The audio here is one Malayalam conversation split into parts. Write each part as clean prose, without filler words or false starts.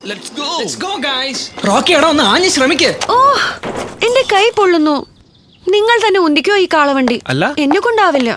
Let's go guys. റോക്കി എടാ ഒന്ന് ആഞ്ഞു ശ്രമിക്ക്. ഓ എന്റെ കൈ പൊള്ളുന്നു. നിങ്ങൾ തന്നെ ഉന്തിക്കോ ഈ കാളവണ്ടി. അല്ല എന്നെ കൊണ്ടാവില്ല.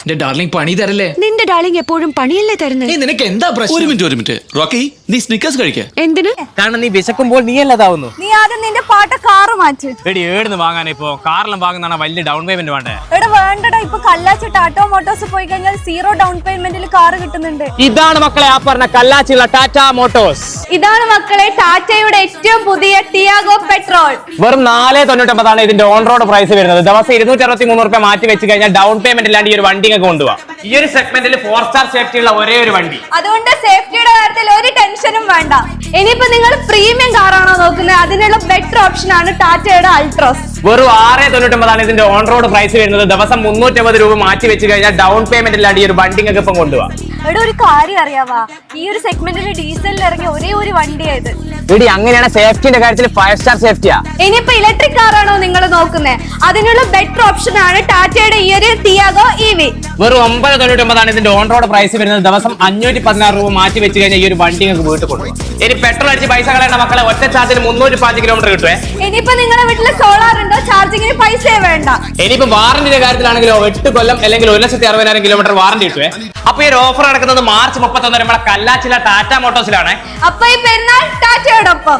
എന്റെ ഡാർലിംഗ് പണി തരല്ലേ? നിന്റെ ഡാർലിംഗ് എപ്പോഴും പണിയല്ലേ തരുന്നത്? നിനക്ക് എന്താ പ്രശ്നം? ഒരു മിനിറ്റ് റോക്കി, നീ സ്നിക്കേഴ്സ് കഴിക്ക. എന്തിന്? കാരണം നീ വിശക്കുമ്പോൾ നീ അല്ലതാവുന്നു. നീ ആദ്യം നിന്റെ പാട്ട കാറ് മാറ്റ്. എടി ഏടുന്ന് വാങ്ങാൻ ഇപ്പോ കാറിലും വാങ്ങുന്ന വലിയ ഡൗൺ പേയ്മെന്റ് വേണ്ടേ? എടാ വേണ്ടടാ, ഇപ്പൊ കല്ലാച്ചി ടാറ്റോ മോട്ടോഴ്സ് പോയി കഴിഞ്ഞാൽ 0 ഡൗൺ പേയ്മെന്റിൽ കാറ് കിട്ടുന്നുണ്ട്. ഇതാണ് മക്കളെ ആ പറഞ്ഞ കല്ലാച്ചിയുള്ള ടാറ്റ മോട്ടോഴ്സ്. ഇതാണ് മക്കളെ ടാറ്റയുടെ ഏറ്റവും പുതിയ ടിയാഗോ പെട്രോൾ. വെറും 499 ഇതിന്റെ ഓൺ റോഡ് പ്രൈസ് വരുന്നത്. ദിവസം 263 രൂപ മാറ്റി വെച്ച് കഴിഞ്ഞാൽ ഡൗൺ പേയ്മെന്റ് ഇല്ലാണ്ട് ഈ ഒരു വണ്ടി കൊണ്ടുപോവാം. ഈ ഒരു സെഗ്മെന്റിൽ 4 സ്റ്റാർ സേഫ്റ്റി ഉള്ള ഒരേ ഒരു വണ്ടി. അതുകൊണ്ട് സേഫ്റ്റിയുടെ കാര്യത്തിൽ ഒരു ടെൻഷനും വേണ്ട. ഇനിയിപ്പോ നിങ്ങൾ പ്രീമിയം കാറാണോ നോക്കുന്നത്, അതിനുള്ള ബെറ്റർ ഓപ്ഷൻ ആണ് ടാറ്റയുടെ അൾട്രോസ്. വെറും 699 ഇതിന്റെ ഓൺ റോഡ് പ്രൈസ് വരുന്നത്. ദിവസം 350 രൂപ മാറ്റി വെച്ച് കഴിഞ്ഞാൽ ഡൗൺ പേയ്മെന്റ് ഇല്ലാണ്ട് ഈ ഒരു വണ്ടി ഇപ്പം കൊണ്ടുപോവാം. ഇവിടെ ഒരു കാര്യം അറിയാവാ, ഈ ഒരു സെഗ്മെന്റിൽ ഡീസലിൽ ഇറങ്ങിയ ഒരേ ഒരു വണ്ടിയായത്. ഇടി അങ്ങനെയാണ് സേഫ്റ്റിന്റെ കാര്യത്തിൽ 5 സ്റ്റാർ സേഫ്റ്റിയാ. ഇനിയിപ്പോ ഇലക്ട്രിക് കാറാണോ നിങ്ങൾ നോക്കുന്നത്, അതിനുള്ള ബെറ്റർ ഓപ്ഷൻ ആണ് ടാറ്റയുടെ ഈ ഒരു ടിയാഗോ EV. വെറും 999 ഇതിന്റെ ഓൺ റോഡ് പ്രൈസ് വരുന്നത്. ദിവസം 516 രൂപ മാറ്റി വെച്ച് കഴിഞ്ഞാൽ ഈ ഒരു വണ്ടി വീട്ടിൽ കൊണ്ടുപോകും. ഇനി പെട്രോൾ അടിച്ച് പൈസ കളയേണ്ട മക്കളെ, ഒറ്റ ചാർജിൽ 305 കിലോമീറ്റർ കിട്ടുവേ. ഇനിയിപ്പോ നിങ്ങളുടെ വീട്ടിൽ സോളാർ ഉണ്ടോ, ചാർജിങ്ങിന് പൈസയെ വേണ്ട. ഇനിയിപ്പോ വാറന്റിന്റെ കാര്യത്തിലാണെങ്കിലോ 8 കൊല്ലം അല്ലെങ്കിൽ 1,60,000 കിലോമീറ്റർ വാറന്റി കിട്ടുവേ. അപ്പൊ ഈ ഒരു ഓഫർ നടക്കുന്നത് മാർച്ച് 31 നമ്മുടെ കല്ലാച്ചില ടാറ്റ മോട്ടോഴ്സിലാണ്. അപ്പൊ ഈ പെരുന്നാൾ ടാറ്റയോടൊപ്പം.